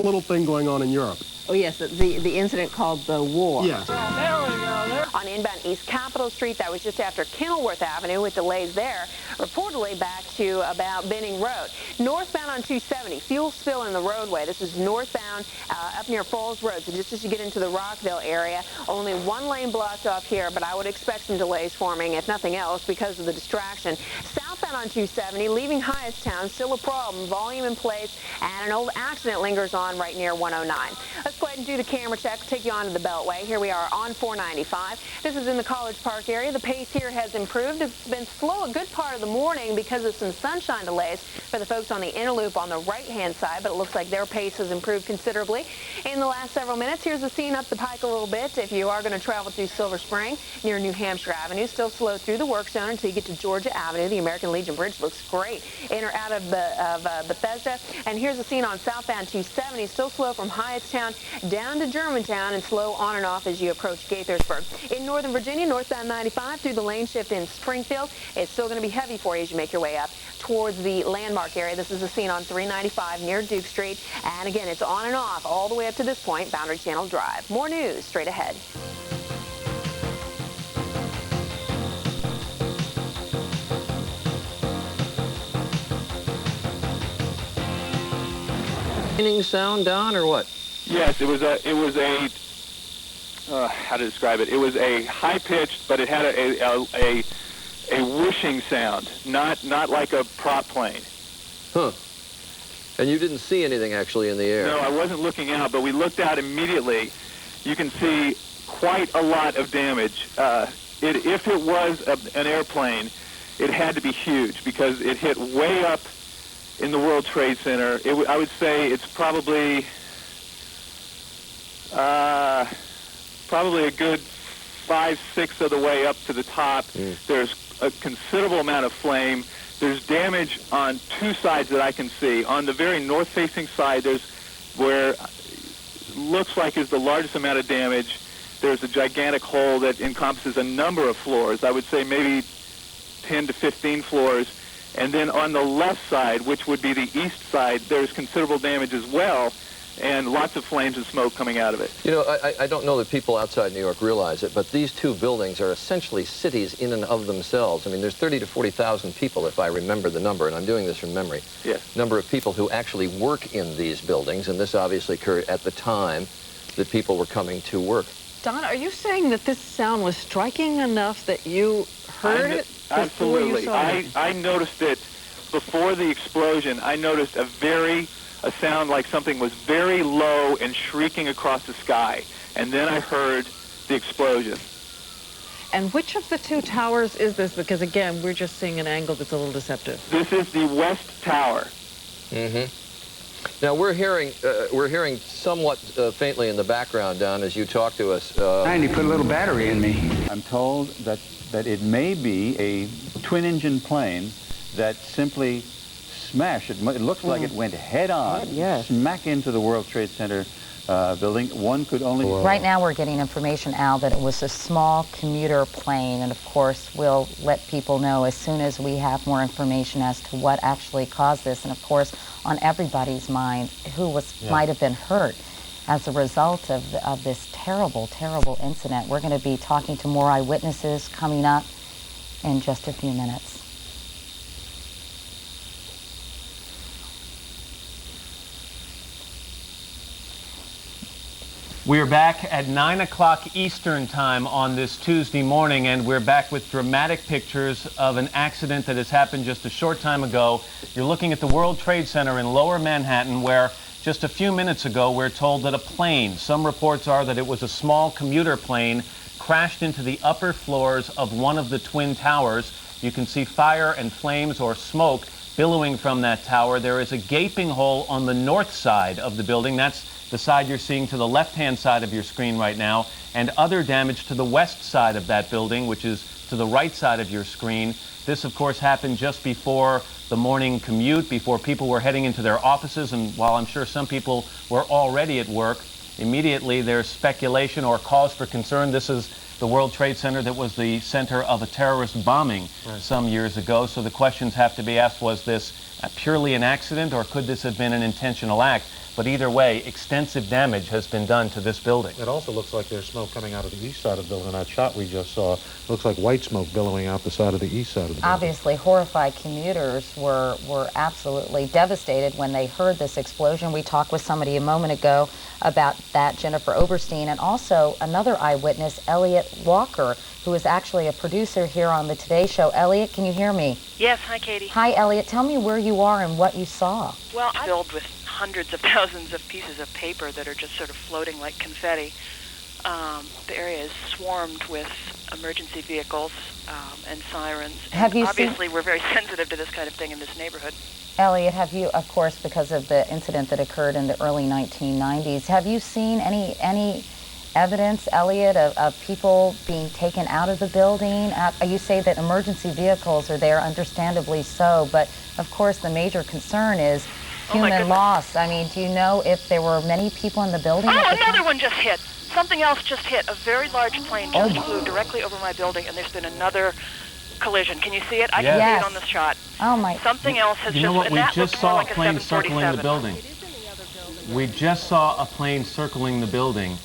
little thing going on in Europe. Oh, yes, the incident called the war. Yes. On inbound East Capitol Street, that was just after Kenilworth Avenue with delays there, reportedly back to about Benning Road. Northbound on 270, fuel spill in the roadway. This is northbound up near Falls Road, so just as you get into the Rockville area, only one lane blocked off here, but I would expect some delays forming, if nothing else, because of the distraction. Southbound on 270, leaving Hyattstown, still a problem, volume in place, and an old accident lingers on right near 109. Let's go ahead and do the camera check, take you onto the Beltway. Here we are on 495. This is in the College Park area. The pace here has improved. It's been slow a good part of the morning because of some sunshine delays for the folks on the inner loop on the right-hand side, but it looks like their pace has improved considerably in the last several minutes. Here's the scene up the pike a little bit. If you are going to travel through Silver Spring near New Hampshire Avenue, still slow through the work zone until you get to Georgia Avenue. The American Legion Bridge looks great in or out of Bethesda. And here's the scene on southbound 270, still slow from Hyattstown down to Germantown and slow on and off as you approach Gaithersburg. In Northern Virginia, northbound 95 through the lane shift in Springfield. It's still going to be heavy for you as you make your way up towards the Landmark area. This is the scene on 395 near Duke Street. And again, it's on and off all the way up to this point, Boundary Channel Drive. More news straight ahead. Sound, Don, or what? Yes, it was a how to describe it? It was a high-pitched, but it had a whooshing sound, not like a prop plane. Huh. And you didn't see anything actually in the air? No, I wasn't looking out, but we looked out immediately. You can see quite a lot of damage. If it was an airplane, it had to be huge because it hit way up in the World Trade Center. I would say it's probably a good 5/6 of the way up to the top. There's a considerable amount of flame. There's damage on two sides that I can see. On the very north-facing side, there's where looks like is the largest amount of damage. There's a gigantic hole that encompasses a number of floors. I would say maybe 10 to 15 floors. And then on the left side, which would be the east side, there's considerable damage as well, and lots of flames and smoke coming out of it. You know, I don't know that people outside New York realize it, but these two buildings are essentially cities in and of themselves. I mean, there's 30 to 40,000 people, if I remember the number, and I'm doing this from memory. Yes. Number of people who actually work in these buildings, and this obviously occurred at the time that people were coming to work. Don, are you saying that this sound was striking enough that you heard it? Absolutely. I noticed it before the explosion. I noticed a sound like something was very low and shrieking across the sky. And then I heard the explosion. And which of the two towers is this? Because, again, we're just seeing an angle that's a little deceptive. This is the West Tower. Mm-hmm. Now, we're hearing somewhat faintly in the background, Don, as you talk to us. And he put a little battery in me. I'm told that it may be a twin-engine plane that simply smashed. It looks like it went head-on, smack into the World Trade Center building. One could only... Right now we're getting information, Al, that it was a small commuter plane, and of course we'll let people know as soon as we have more information as to what actually caused this, and of course on everybody's mind who might have been hurt as a result of this terrible, terrible incident. We're going to be talking to more eyewitnesses coming up in just a few minutes. We're back at 9 o'clock Eastern Time on this Tuesday morning, and we're back with dramatic pictures of an accident that has happened just a short time ago. You're looking at the World Trade Center in Lower Manhattan, where just a few minutes ago we're told that a plane, some reports are that it was a small commuter plane, crashed into the upper floors of one of the Twin Towers. You can see fire and flames or smoke billowing from that tower. There is a gaping hole on the north side of the building. That's the side you're seeing to the left-hand side of your screen right now, and other damage to the west side of that building, which is to the right side of your screen. This, of course, happened just before the morning commute, before people were heading into their offices, and while I'm sure some people were already at work, immediately there's speculation or cause for concern. This is the World Trade Center that was the center of a terrorist bombing some years ago, so the questions have to be asked, was this purely an accident, or could this have been an intentional act? But either way, extensive damage has been done to this building. It also looks like there's smoke coming out of the east side of the building. That shot we just saw looks like white smoke billowing out the side of the east side of the building. Obviously, horrified commuters were absolutely devastated when they heard this explosion. We talked with somebody a moment ago about that, Jennifer Oberstein, and also another eyewitness, Elliot Walker, who is actually a producer here on the Today Show. Elliot, can you hear me? Yes, hi Katie. Hi Elliot, tell me where you are and what you saw. Well, I'm filled with hundreds of thousands of pieces of paper that are just sort of floating like confetti. The area is swarmed with emergency vehicles and sirens. Have you Obviously, we're very sensitive to this kind of thing in this neighborhood. Elliot, have you, of course, because of the incident that occurred in the early 1990s, have you seen any evidence, Elliot, of people being taken out of the building? You say that emergency vehicles are there, understandably so, but of course the major concern is human loss. I mean, do you know if there were many people in the building? Oh, another one just hit. Something else just hit. A very large plane just flew directly over my building, and there's been another collision. Can you see it? I can see it on the shot. Oh my! Something else has You know what? and We that just looked more saw a like plane circling the building. We just saw a plane circling the building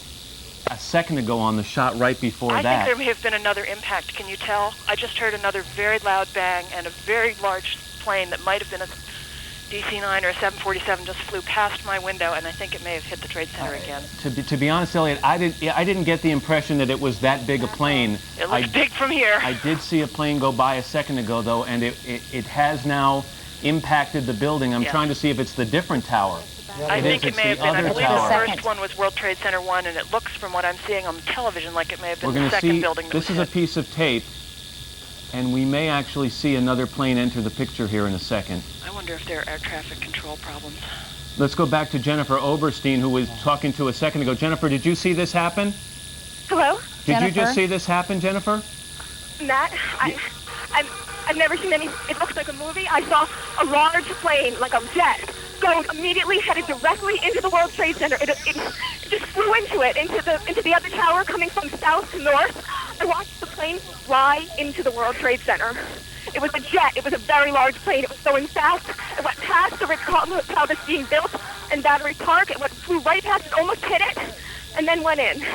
a second ago on the shot right before that. I think there may have been another impact. Can you tell? I just heard another very loud bang, and a very large plane that might have been a DC-9 or a 747 just flew past my window, and I think it may have hit the Trade Center again. To be honest, Elliot, I didn't get the impression that it was that big a plane. It looks big from here. I did see a plane go by a second ago, though, and it has now impacted the building. I'm trying to see if it's the different tower. I think it may have been. I believe the first one was World Trade Center 1, and it looks, from what I'm seeing on television, like it may have been the second building that was hit. This is a piece of tape, and we may actually see another plane enter the picture here in a second. I wonder if there are air traffic control problems. Let's go back to Jennifer Oberstein, who was talking to a second ago. Jennifer, did you see this happen? Hello? Did you just see this happen, Jennifer? Matt, I've never seen any. It looks like a movie. I saw a large plane, like a jet, go immediately headed directly into the World Trade Center. It just flew into it, into the other tower, coming from south to north. I watched the plane fly into the World Trade Center. It was a jet. It was a very large plane. It was going fast. It went past the Ritz-Carlton Hotel that's being built in Battery Park. It flew right past it, almost hit it, and then went in.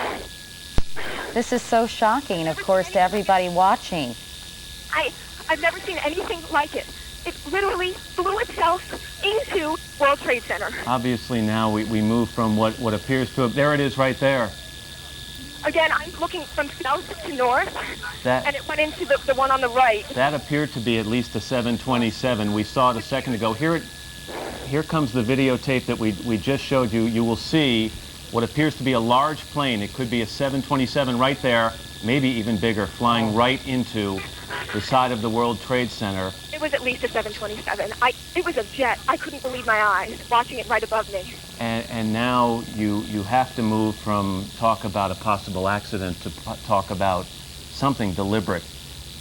This is so shocking, of course, to everybody watching. I've never seen anything like it. It literally flew itself into World Trade Center. Obviously now we move from what appears to have, there it is right there. Again, I'm looking from south to north, and it went into the one on the right. That appeared to be at least a 727. We saw it a second ago. Here comes the videotape that we just showed you. You will see what appears to be a large plane. It could be a 727 right there, maybe even bigger, flying right into the side of the World Trade Center. It was at least a 727. It was a jet. I couldn't believe my eyes watching it right above me. And now you have to move from talk about a possible accident to talk about something deliberate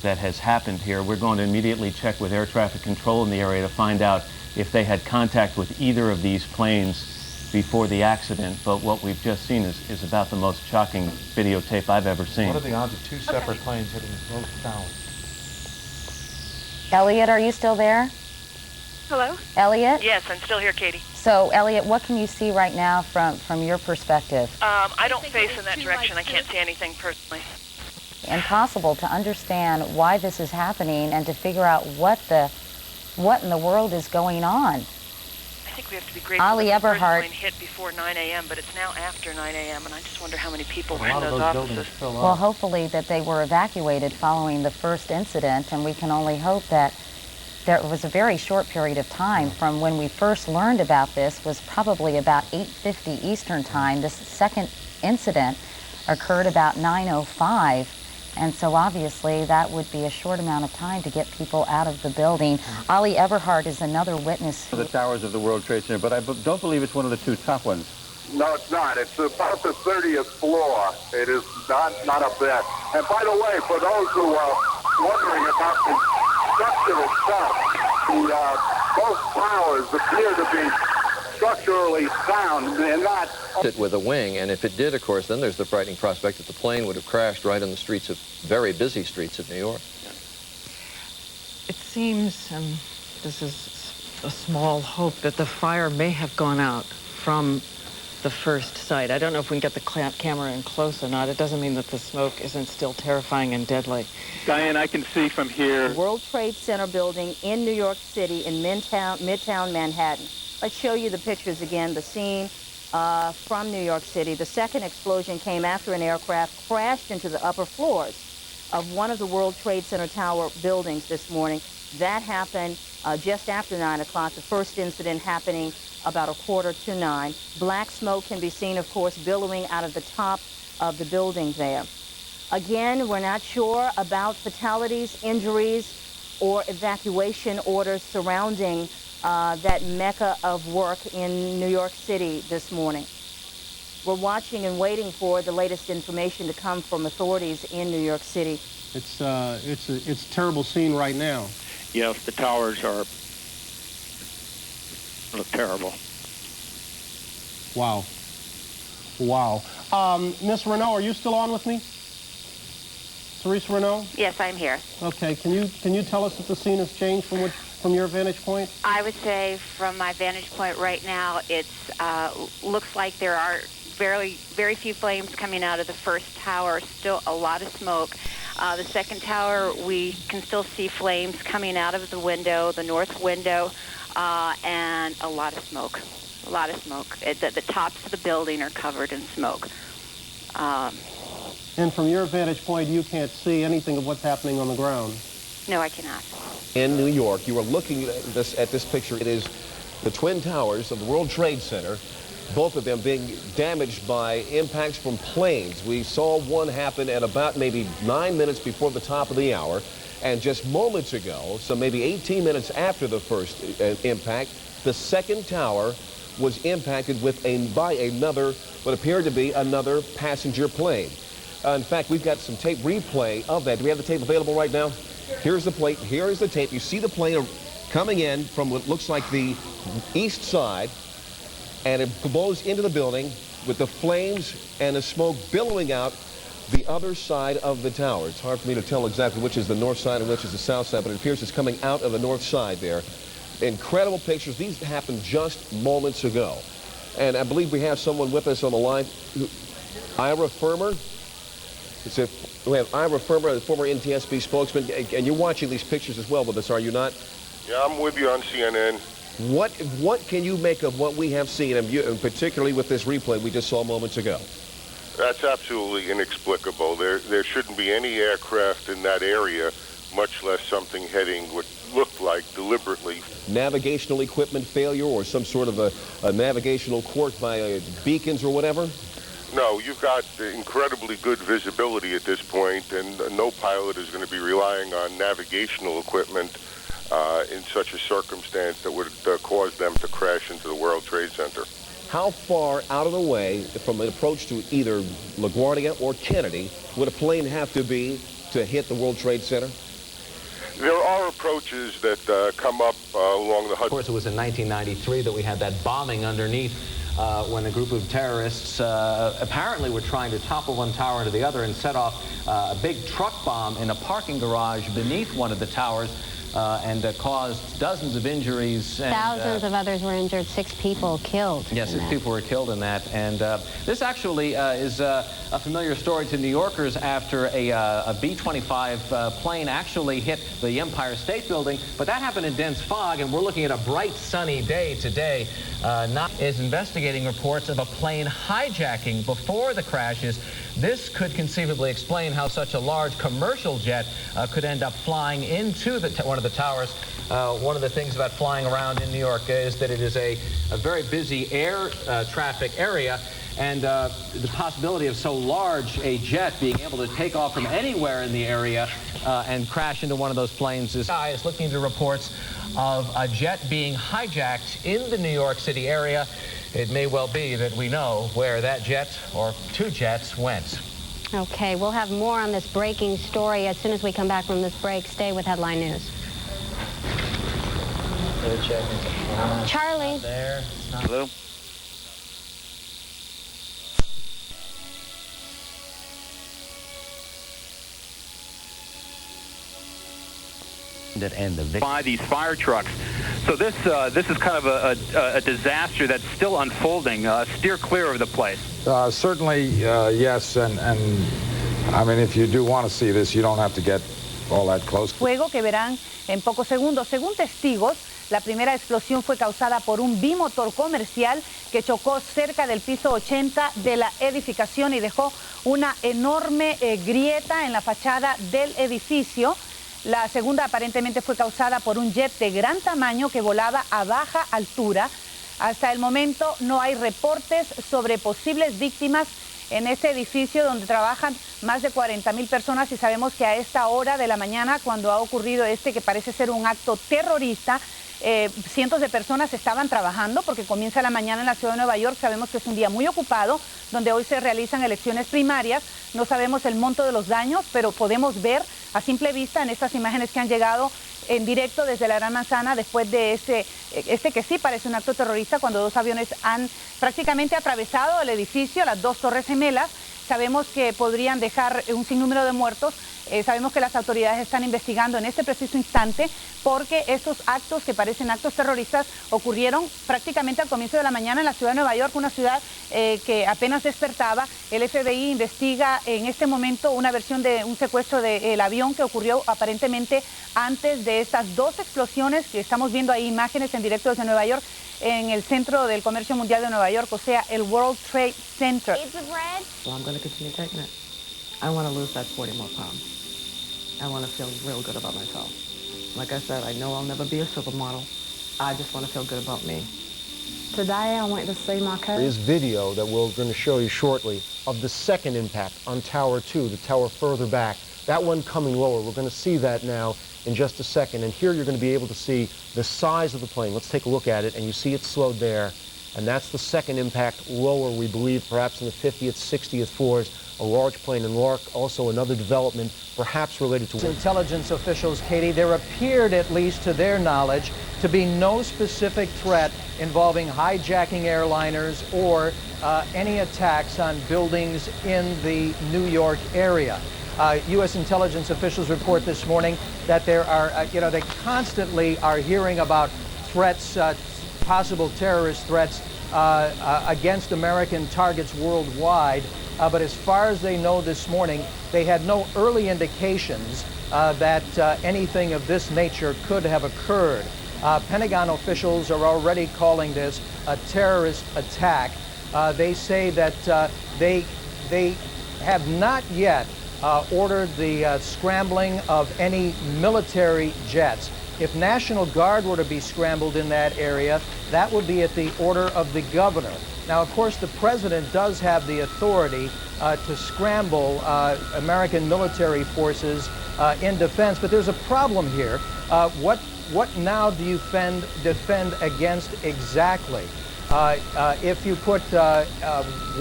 that has happened here. We're going to immediately check with air traffic control in the area to find out if they had contact with either of these planes before the accident. But what we've just seen is about the most shocking videotape I've ever seen. What are the odds of two separate planes hitting both towers? Elliot, are you still there? Hello? Elliot? Yes, I'm still here, Katie. So, Elliot, what can you see right now from your perspective? I don't face in that direction. I can't see anything personally. Impossible to understand why this is happening and to figure out what in the world is going on. I think we have to be grateful that the first plane hit before 9 a.m., but it's now after 9 a.m., and I just wonder how many people were in those offices. Well, hopefully that they were evacuated following the first incident, and we can only hope that there was a very short period of time from when we first learned about this was probably about 8:50 Eastern Time. This second incident occurred about 9:05, and so obviously that would be a short amount of time to get people out of the building. Ali Eberhard is another witness. The towers of the World Trade Center, but I don't believe it's one of the two top ones. No, it's not. It's about the 30th floor. It is not up there. And by the way, for those who are wondering about the structure itself, both towers appear to be structurally sound. They're not. It with a wing, and if it did, of course, then there's the frightening prospect that the plane would have crashed right on the streets of very busy streets of New York. It seems, and this is a small hope, that the fire may have gone out from the first site. I don't know if we can get the camera in close or not. It doesn't mean that the smoke isn't still terrifying and deadly. Diane, I can see from here. World Trade Center building in New York City in Midtown Manhattan. Let's show you the pictures again, the scene from New York City. The second explosion came after an aircraft crashed into the upper floors of one of the World Trade Center tower buildings this morning. That happened just after 9 o'clock, the first incident happening about 8:45. Black smoke can be seen, of course, billowing out of the top of the building there. Again, we're not sure about fatalities, injuries, or evacuation orders surrounding that mecca of work in New York City this morning. We're watching and waiting for the latest information to come from authorities in New York City. It's a terrible scene right now. Yes, the towers look terrible. Wow. Wow. Miss Renault, are you still on with me? Therese Renault? Yes, I'm here. Okay. Can you tell us if the scene has changed from your vantage point? I would say from my vantage point right now, it's looks like there are very few flames coming out of the first tower. Still a lot of smoke. The second tower, we can still see flames coming out of the window, the north window, and a lot of smoke. A lot of smoke. The tops of the building are covered in smoke. And from your vantage point, you can't see anything of what's happening on the ground. No, I cannot. In New York, you are looking at this picture. It is the Twin Towers of the World Trade Center, both of them being damaged by impacts from planes. We saw one happen at about maybe 9 minutes before the top of the hour, and just moments ago, so maybe 18 minutes after the first impact, the second tower was impacted by another, what appeared to be another passenger plane. In fact, we've got some tape replay of that. Do we have the tape available right now? Here's the plate. Here is the tape. You see the plane coming in from what looks like the east side, and it blows into the building with the flames and the smoke billowing out the other side of the tower. It's hard for me to tell exactly which is the north side and which is the south side, but it appears it's coming out of the north side there. Incredible pictures. These happened just moments ago. And I believe we have someone with us on the line. Ira Firmer. We have Ira Firmer, the former NTSB spokesman, and you're watching these pictures as well with us, are you not? Yeah, I'm with you on CNN. What can you make of what we have seen, and particularly with this replay we just saw moments ago? That's absolutely inexplicable. There shouldn't be any aircraft in that area, much less something heading what looked like deliberately. Navigational equipment failure or some sort of a navigational quirk by beacons or whatever? No, you've got incredibly good visibility at this point, and no pilot is going to be relying on navigational equipment in such a circumstance that would cause them to crash into the World Trade Center. How far out of the way from an approach to either LaGuardia or Kennedy would a plane have to be to hit the World Trade Center? There are approaches that come up along the Hudson. Of course, it was in 1993 that we had that bombing underneath when a group of terrorists apparently were trying to topple one tower into the other and set off a big truck bomb in a parking garage beneath one of the towers and caused dozens of injuries. And, thousands of others were injured, 6 people killed. Yes, 6 people were killed in that. And this actually is a familiar story to New Yorkers after a B-25 plane actually hit the Empire State Building, but that happened in dense fog, and we're looking at a bright, sunny day today. NOC is investigating reports of a plane hijacking before the crashes. This could conceivably explain how such a large commercial jet could end up flying into one of the towers. One of the things about flying around in New York is that it is a very busy air traffic area, and the possibility of so large a jet being able to take off from anywhere in the area and crash into one of those planes is looking into reports of a jet being hijacked in the New York City area. It may well be that we know where that jet or 2 jets went. Okay, we'll have more on this breaking story as soon as we come back from this break. Stay with Headline News. Charlie. There. Hello? And the by these fire trucks. So this is kind of a disaster that's still unfolding. Steer clear of the place. Certainly, yes, and I mean, if you do want to see this, you don't have to get all that close. Fuego que verán en pocos segundos. Según testigos, la primera explosión fue causada por un bimotor comercial que chocó cerca del piso 80 de la edificación y dejó una enorme grieta en la fachada del edificio. La segunda aparentemente fue causada por un jet de gran tamaño que volaba a baja altura. Hasta el momento no hay reportes sobre posibles víctimas en este edificio donde trabajan más de 40,000 personas y sabemos que a esta hora de la mañana, cuando ha ocurrido que parece ser un acto terrorista, cientos de personas estaban trabajando porque comienza la mañana en la ciudad de Nueva York. Sabemos que es un día muy ocupado, donde hoy se realizan elecciones primarias. No sabemos el monto de los daños, pero podemos ver a simple vista en estas imágenes que han llegado en directo desde la Gran Manzana después de este que sí parece un acto terrorista, cuando dos aviones han prácticamente atravesado el edificio, las dos torres gemelas. Sabemos que podrían dejar un sinnúmero de muertos. Sabemos que las autoridades están investigando en este preciso instante porque estos actos que parecen actos terroristas ocurrieron prácticamente al comienzo de la mañana en la ciudad de Nueva York, una ciudad que apenas despertaba. El FBI investiga en este momento una versión de un secuestro del avión que ocurrió aparentemente antes de estas dos explosiones que estamos viendo ahí, imágenes en directo desde Nueva York, en el centro del comercio mundial de Nueva York, o sea, el World Trade Center. Well, I'm going to continue taking it. I want to lose that 40 more pounds. I want to feel real good about myself. Like I said, I know I'll never be a supermodel. I just want to feel good about me. Today, I went to see my cousin. There is video that we're going to show you shortly of the second impact on Tower 2, the tower further back. That one coming lower. We're going to see that now in just a second. And here you're going to be able to see the size of the plane. Let's take a look at it. And you see it slowed there. And that's the second impact lower, we believe, perhaps in the 50th, 60th floors. A large plane in Lark, also another development, perhaps related to... Intelligence officials, Katie, there appeared, at least to their knowledge, to be no specific threat involving hijacking airliners or any attacks on buildings in the New York area. U.S. intelligence officials report this morning that there are, they constantly are hearing about threats, possible terrorist threats against American targets worldwide. But as far as they know this morning, they had no early indications that anything of this nature could have occurred. Pentagon officials are already calling this a terrorist attack. They say that they have not yet ordered the scrambling of any military jets. If National Guard were to be scrambled in that area, that would be at the order of the governor. Now, of course, the president does have the authority to scramble American military forces in defense, but there's a problem here. What now do you defend against exactly? If you put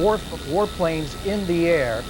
warplanes in the air,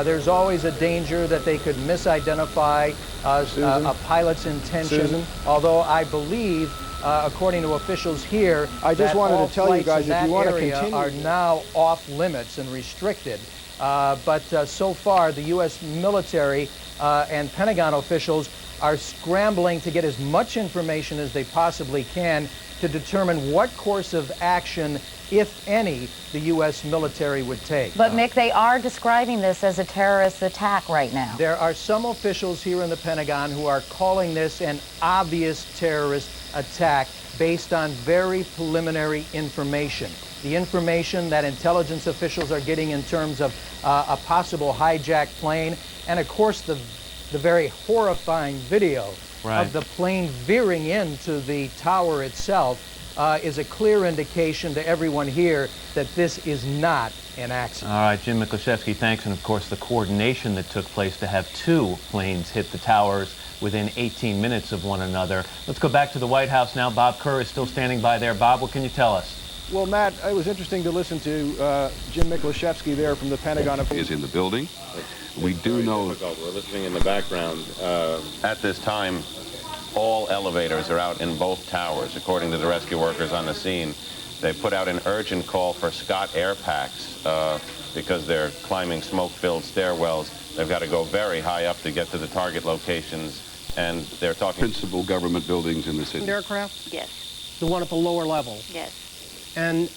there's always a danger that they could misidentify a pilot's intention. Susan? Although I believe, according to officials here, I just wanted to tell you guys, if you want to continue, are now off limits and restricted. But so far, the U.S. military and Pentagon officials are scrambling to get as much information as they possibly can to determine what course of action, if any, the U.S. military would take. But Mick, they are describing this as a terrorist attack right now. There are some officials here in the Pentagon who are calling this an obvious terrorist attack based on very preliminary information. The information that intelligence officials are getting in terms of a possible hijacked plane, and of course the very horrifying video of the plane veering into the tower itself is a clear indication to everyone here that this is not an accident. All right, Jim Miklaszewski, thanks. And of course, the coordination that took place to have two planes hit the towers within 18 minutes of one another. Let's go back to the White House now. Bob Kerr is still standing by there. Bob, what can you tell us? Well, Matt, it was interesting to listen to Jim Miklaszewski there from the Pentagon. Is in the building. We do know... We're listening in the background. At this time, all elevators are out in both towers, according to the rescue workers on the scene. They put out an urgent call for Scott air packs because they're climbing smoke-filled stairwells. They've got to go very high up to get to the target locations And they're talking principal government buildings in the city. Aircraft? Yes. The one at the lower level? Yes. And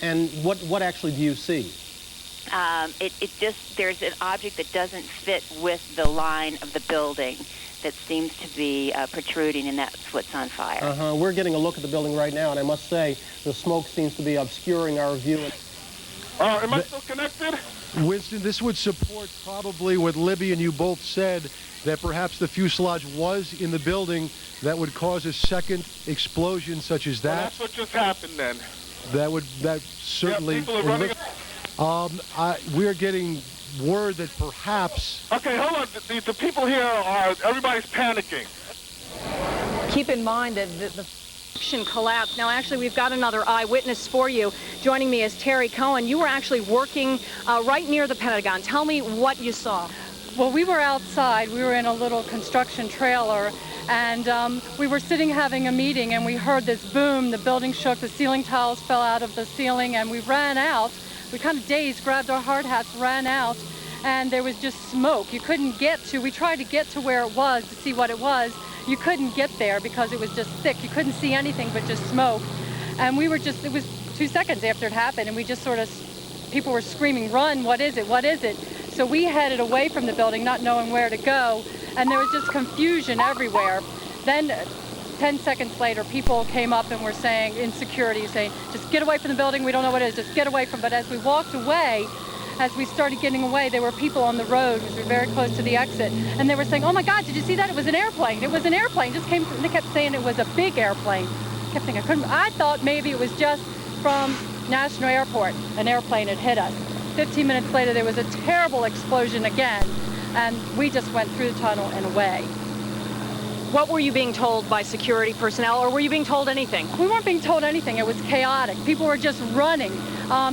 what actually do you see? There's an object that doesn't fit with the line of the building that seems to be protruding, and that's what's on fire. We're getting a look at the building right now, and I must say the smoke seems to be obscuring our view. Am I still connected? Winston, this would support probably what Libby and you both said, that perhaps the fuselage was in the building that would cause a second explosion such as that. Well, that's what just happened then. That certainly. Yeah, people are running. We're getting word that perhaps. Okay, hold on. The people here everybody's panicking. Keep in mind that the collapse. Now, actually, we've got another eyewitness for you. Joining me is Terry Cohen. You were actually working right near the Pentagon. Tell me what you saw. Well, we were outside. We were in a little construction trailer, and we were sitting having a meeting, and we heard this boom. The building shook. The ceiling tiles fell out of the ceiling, and we ran out. We kind of dazed, grabbed our hard hats, ran out, and there was just smoke. You couldn't get to. We tried to get to where it was to see what it was. You couldn't get there because it was just thick. You couldn't see anything but just smoke. And we were just, it was 2 seconds after it happened, and we just sort of, people were screaming, run, what is it, what is it? So we headed away from the building, not knowing where to go, and there was just confusion everywhere. Then 10 seconds later, people came up and were saying, in security, saying, just get away from the building, we don't know what it is, just get away from it. But as we walked away, as we started getting away, there were people on the road, because we were very close to the exit, and they were saying, oh my God, did you see that? It was an airplane. It was an airplane. Just came, and they kept saying it was a big airplane. I kept thinking, I thought maybe it was just from National Airport. An airplane had hit us. 15 minutes later, there was a terrible explosion again, and we just went through the tunnel and away. What were you being told by security personnel, or were you being told anything? We weren't being told anything. It was chaotic. People were just running.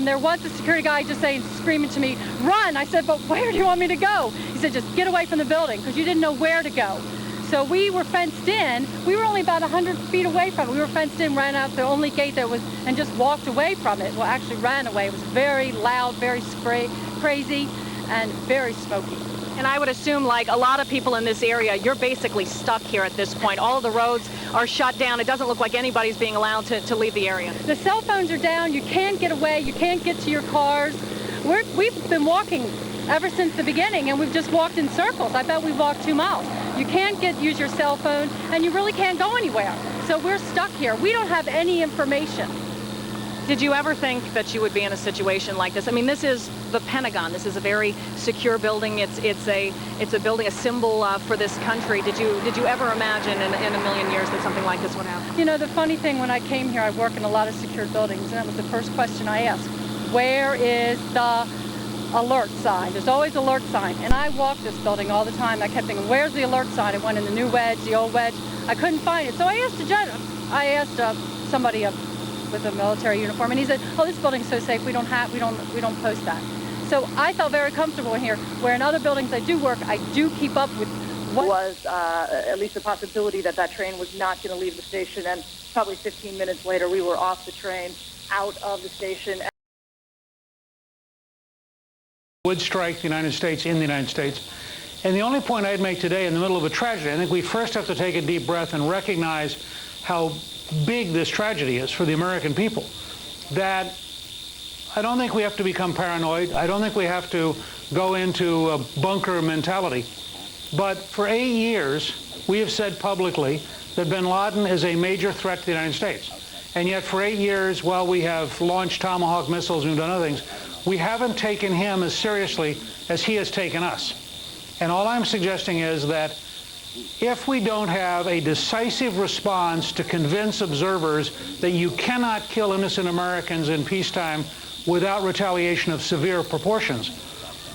There was a security guy just saying, screaming to me, run! I said, but where do you want me to go? He said, just get away from the building, because you didn't know where to go. So we were fenced in. We were only about 100 feet away from it. We were fenced in, ran out the only gate that was, and just walked away from it. Well, actually ran away. It was very loud, very crazy, and very smoky. And I would assume, like a lot of people in this area, you're basically stuck here at this point. All of the roads are shut down. It doesn't look like anybody's being allowed to leave the area. The cell phones are down. You can't get away. You can't get to your cars. We've been walking ever since the beginning, and we've just walked in circles. I bet we've walked 2 miles. You can't use your cell phone, and you really can't go anywhere. So we're stuck here. We don't have any information. Did you ever think that you would be in a situation like this? I mean, this is the Pentagon. This is a very secure building. It's a building, a symbol for this country. Did you ever imagine in a million years that something like this would happen? You know, the funny thing, when I came here, I work in a lot of secured buildings, and that was the first question I asked. Where is the alert sign? There's always alert sign. And I walked this building all the time. I kept thinking, where's the alert sign? It went in the new wedge, the old wedge. I couldn't find it. So I asked a judge. I asked somebody with a military uniform, and he said, oh, this building's so safe, we don't post that. So I felt very comfortable in here, where in other buildings I do work, I do keep up with what was at least a possibility that that train was not going to leave the station, and probably 15 minutes later we were off the train, out of the station. Would strike the United States in the United States. And the only point I'd make today in the middle of a tragedy, I think we first have to take a deep breath and recognize how big this tragedy is for the American people. That I don't think we have to become paranoid. I don't think we have to go into a bunker mentality. But for 8 years, we have said publicly that bin Laden is a major threat to the United States. And yet for 8 years, while we have launched Tomahawk missiles and done other things, we haven't taken him as seriously as he has taken us. And all I'm suggesting is that if we don't have a decisive response to convince observers that you cannot kill innocent Americans in peacetime without retaliation of severe proportions,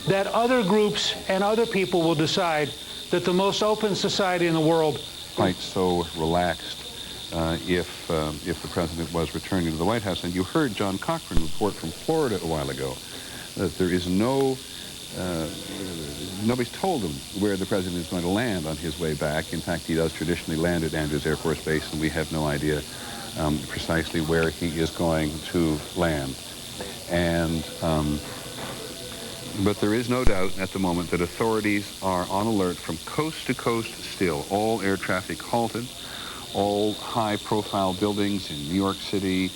that other groups and other people will decide that the most open society in the world quite so relaxed if the president was returning to the White House. And you heard John Cochran report from Florida a while ago that there is nobody's told him where the president is going to land on his way back. In fact, he does traditionally land at Andrews Air Force Base, and we have no idea precisely where he is going to land. And But there is no doubt at the moment that authorities are on alert from coast to coast still. All air traffic halted. All high-profile buildings in New York City,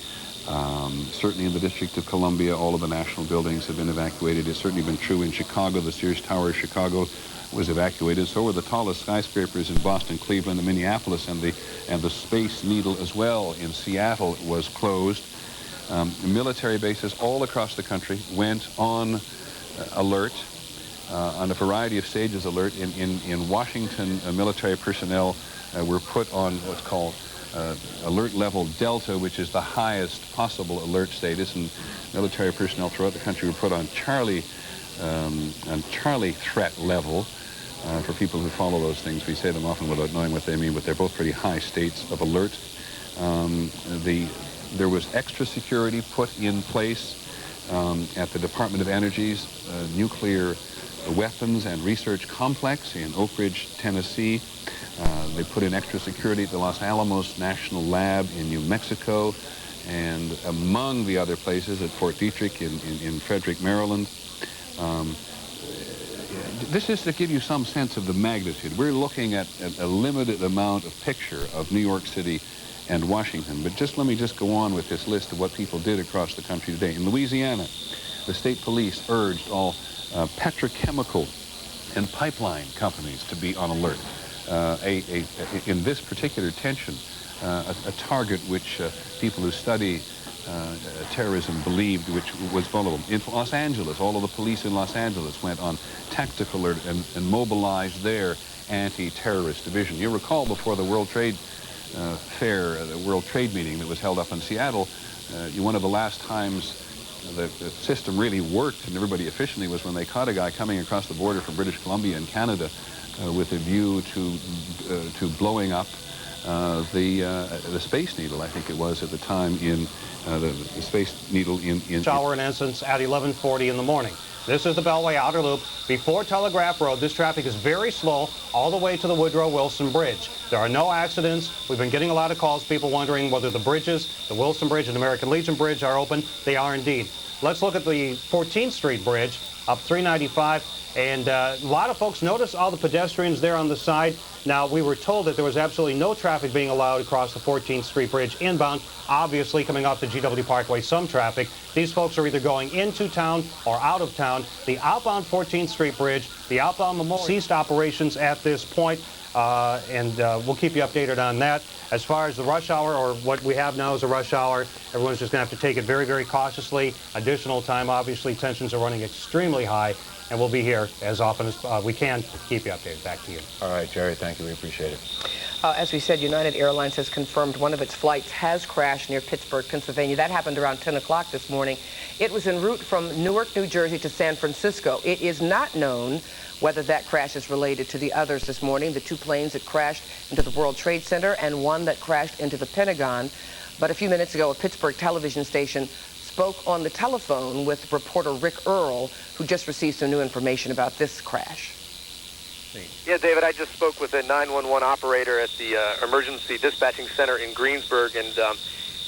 certainly in the District of Columbia, all of the national buildings have been evacuated. It's certainly been true in Chicago. The Sears Tower of Chicago was evacuated. So were the tallest skyscrapers in Boston, Cleveland, and Minneapolis, and the Space Needle as well in Seattle was closed. Military bases all across the country went on alert, on a variety of stages alert. In Washington, military personnel were put on what's called alert level Delta, which is the highest possible alert status, and military personnel throughout the country were put on Charlie threat level. For people who follow those things, we say them often without knowing what they mean, but they're both pretty high states of alert. There was extra security put in place at the Department of Energy's nuclear weapons and research complex in Oak Ridge, Tennessee. They put in extra security at the Los Alamos National Lab in New Mexico, and among the other places at Fort Detrick in Frederick, Maryland. This is to give you some sense of the magnitude. We're looking at a limited amount of picture of New York City and Washington, but let me go on with this list of what people did across the country today. In Louisiana, the state police urged all petrochemical and pipeline companies to be on alert. In this particular tension, a target which people who study terrorism believed which was vulnerable. In Los Angeles, all of the police in Los Angeles went on tactical alert and mobilized their anti-terrorist division. You recall before the World Trade Fair, the World Trade meeting that was held up in Seattle, one of the last times the system really worked and everybody efficiently was when they caught a guy coming across the border from British Columbia and Canada with a view to blowing up the Space Needle, I think it was at the time, in the Space Needle in Shower in essence at 11:40 in the morning. This is the Beltway Outer Loop before Telegraph Road. This traffic is very slow all the way to the Woodrow Wilson Bridge. There are no accidents. We've been getting a lot of calls, people wondering whether the bridges, the Wilson Bridge and American Legion Bridge, are open. They are indeed. Let's look at the 14th Street Bridge up 395. And a lot of folks notice all the pedestrians there on the side. Now, we were told that there was absolutely no traffic being allowed across the 14th Street Bridge inbound. Obviously, coming off the GW Parkway, some traffic. These folks are either going into town or out of town. The outbound 14th Street Bridge, the outbound Memorial, ceased operations at this point. And we'll keep you updated on that. As far as the rush hour, or what we have now is a rush hour, everyone's just going to have to take it very, very cautiously. Additional time, obviously, tensions are running extremely high. And we'll be here as often as we can to keep you updated. Back to you. All right, Jerry, thank you. We appreciate it. As we said, United Airlines has confirmed one of its flights has crashed near Pittsburgh, Pennsylvania. That happened around 10 o'clock this morning. It was en route from Newark, New Jersey to San Francisco. It is not known whether that crash is related to the others this morning, the two planes that crashed into the World Trade Center and one that crashed into the Pentagon. But a few minutes ago, a Pittsburgh television station spoke on the telephone with reporter Rick Earl, who just received some new information about this crash. Yeah, David, I just spoke with a 911 operator at the emergency dispatching center in Greensburg, and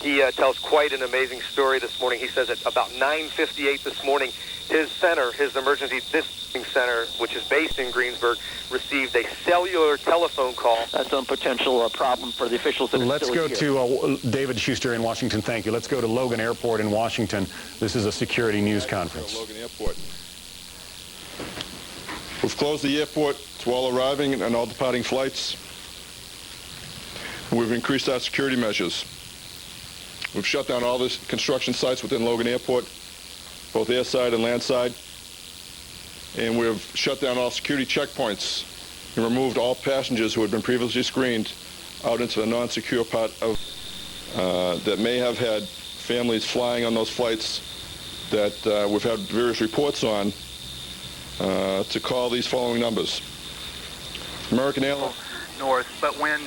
he tells quite an amazing story this morning. He says at about 9:58 this morning, his center, his emergency dispatching center, which is based in Greensburg, received a cellular telephone call. That's a potential problem for the officials that Let's are still go to David Schuster in Washington. Thank you. Let's go to Logan Airport in Washington. This is a security news conference. Logan Airport. We've closed the airport to all arriving and all departing flights. We've increased our security measures. We've shut down all the construction sites within Logan Airport, both airside and landside. And we've shut down all security checkpoints and removed all passengers who had been previously screened out into the non-secure part of that may have had families flying on those flights that we've had various reports on to call these following numbers. American Airlines. North, but when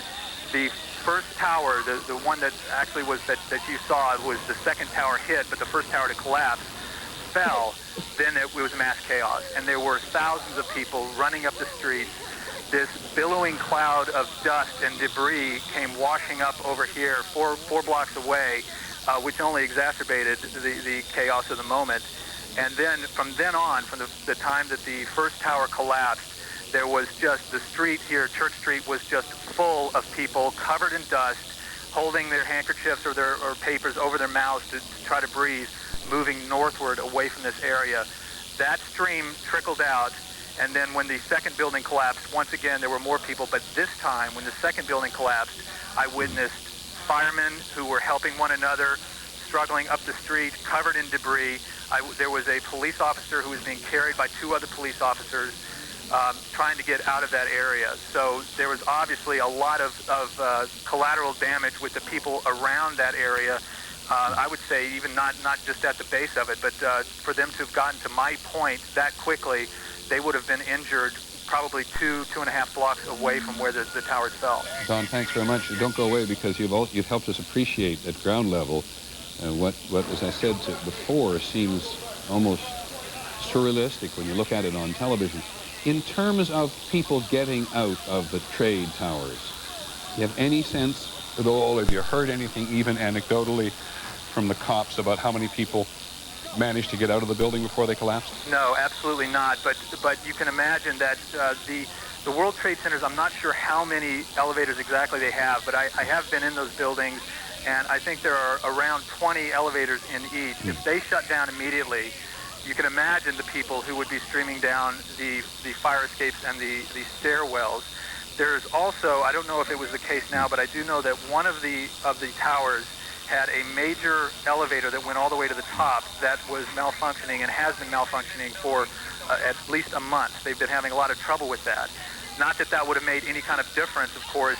the first tower, the one that actually was that you saw, was the second tower hit, but the first tower to collapse fell, then it was mass chaos, and there were thousands of people running up the streets. This billowing cloud of dust and debris came washing up over here, four blocks away, which only exacerbated the chaos of the moment. And then from then on, from the time that the first tower collapsed, there was just the street here, Church Street, was just full of people covered in dust, holding their handkerchiefs or papers over their mouths to try to breathe, moving northward away from this area. That stream trickled out, and then when the second building collapsed, once again there were more people, but this time when the second building collapsed, I witnessed firemen who were helping one another, struggling up the street, covered in debris. There was a police officer who was being carried by two other police officers trying to get out of that area. So there was obviously a lot of collateral damage with the people around that area. I would say even not just at the base of it, but for them to have gotten to my point that quickly, they would have been injured probably 2.5 blocks away from where the towers fell. Don, thanks very much. Don't go away, because you've helped us appreciate at ground level what, as I said before, seems almost surrealistic when you look at it on television. In terms of people getting out of the trade towers, do you have any sense at all? Have you heard anything, even anecdotally, from the cops about how many people managed to get out of the building before they collapsed? No, absolutely not. But you can imagine that the World Trade Centers, I'm not sure how many elevators exactly they have, but I have been in those buildings, and I think there are around 20 elevators in each. If they shut down immediately, you can imagine the people who would be streaming down the fire escapes and the stairwells. There's also, I don't know if it was the case now, but I do know that one of the towers had a major elevator that went all the way to the top that was malfunctioning and has been malfunctioning for at least a month. They've been having a lot of trouble with that. Not that that would have made any kind of difference, of course,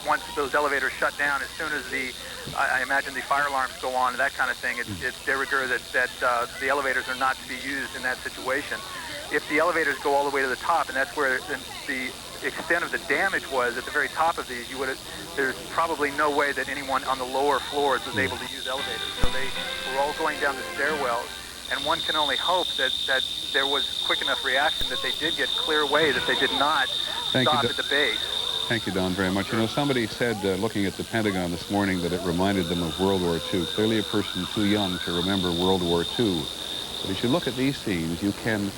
once those elevators shut down. As soon as I imagine the fire alarms go on and that kind of thing, it's de rigueur that the elevators are not to be used in that situation. If the elevators go all the way to the top, and that's where the extent of the damage was at the very top of these, there's probably no way that anyone on the lower floors was able to use elevators. So they were all going down the stairwells, and one can only hope that there was quick enough reaction that they did get clear away, that they did not stop at the base. Thank you, Don, very much. You know, somebody said, looking at the Pentagon this morning, that it reminded them of World War II. Clearly a person too young to remember World War II. But as you look at these scenes, you can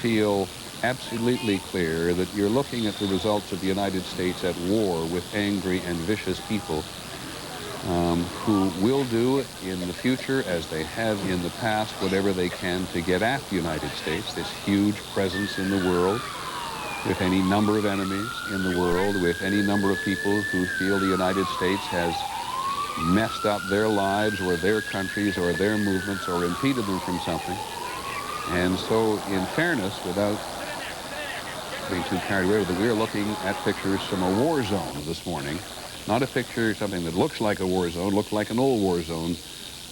feel absolutely clear that you're looking at the results of the United States at war with angry and vicious people who will do in the future, as they have in the past, whatever they can to get at the United States, this huge presence in the world, with any number of enemies in the world, with any number of people who feel the United States has messed up their lives or their countries or their movements or impeded them from something. And so, in fairness, without being too carried away with it, we're looking at pictures from a war zone this morning. Not a picture, something that looks like a war zone, looks like an old war zone,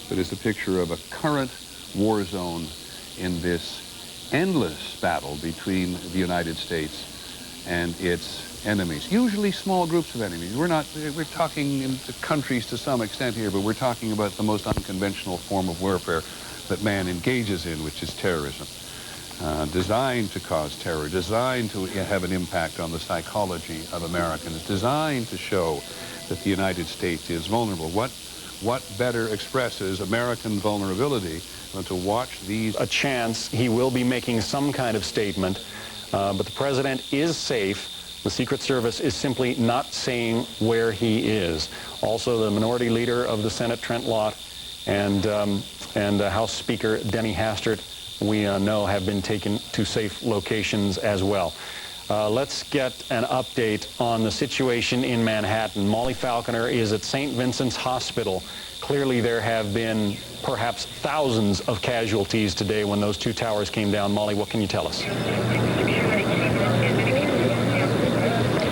but is a picture of a current war zone in this endless battle between the United States and its enemies. Usually small groups of enemies. We're talking in countries to some extent here, but we're talking about the most unconventional form of warfare that man engages in, which is terrorism. Designed to cause terror, designed to have an impact on the psychology of Americans, designed to show that the United States is vulnerable. What better expresses American vulnerability than to watch these? A chance he will be making some kind of statement, but the president is safe. The Secret Service is simply not saying where he is. Also, the minority leader of the Senate, Trent Lott, and House Speaker Denny Hastert, we know have been taken to safe locations as well. Let's get an update on the situation in Manhattan. Molly Falconer is at St. Vincent's Hospital. Clearly there have been perhaps thousands of casualties today when those two towers came down. Molly, what can you tell us?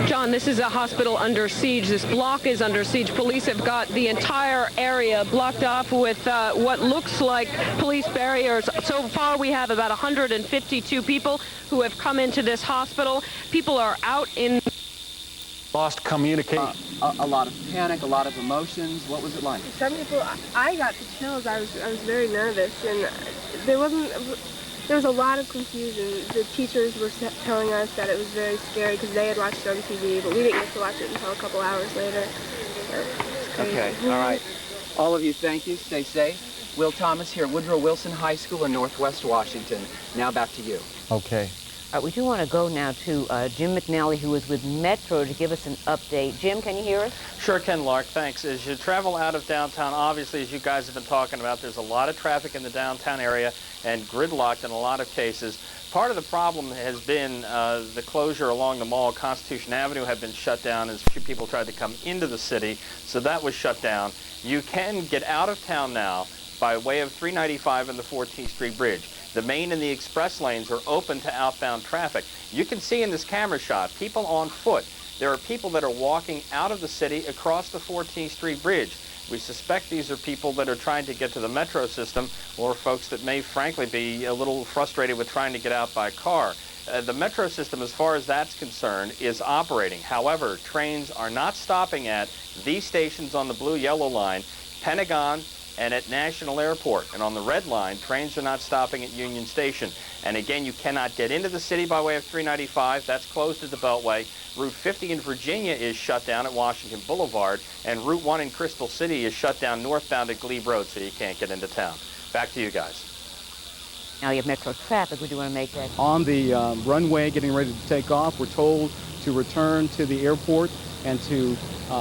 John, this is a hospital under siege. This block is under siege. Police have got the entire area blocked off with what looks like police barriers. So far, we have about 152 people who have come into this hospital. People are out in... Lost communication. A lot of panic, a lot of emotions. What was it like? Some people, I got the chills. I was very nervous, and there was a lot of confusion. The teachers were telling us that it was very scary because they had watched it on TV, but we didn't get to watch it until a couple hours later. So it's crazy. Okay, all right. All of you, thank you. Stay safe. Will Thomas here at Woodrow Wilson High School in Northwest Washington. Now back to you. Okay. We do want to go now to Jim McNally, who is with Metro, to give us an update. Jim, can you hear us? Sure can, Lark. Thanks. As you travel out of downtown, obviously, as you guys have been talking about, there's a lot of traffic in the downtown area and gridlocked in a lot of cases. Part of the problem has been the closure along the mall. Constitution Avenue had been shut down as people tried to come into the city, so that was shut down. You can get out of town now by way of 395 and the 14th Street Bridge. The main and the express lanes are open to outbound traffic. You can see in this camera shot people on foot. There are people that are walking out of the city across the 14th Street Bridge. We suspect these are people that are trying to get to the metro system, or folks that may frankly be a little frustrated with trying to get out by car. The metro system, as far as that's concerned, is operating. However, trains are not stopping at these stations on the blue-yellow line, Pentagon, and at National Airport. And on the red line, trains are not stopping at Union Station. And again, you cannot get into the city by way of 395. That's closed at the Beltway. Route 50 in Virginia is shut down at Washington Boulevard. And Route 1 in Crystal City is shut down northbound at Glebe Road, so you can't get into town. Back to you guys. Now you have Metro traffic. Would you want to make that? On the runway, getting ready to take off, we're told to return to the airport and to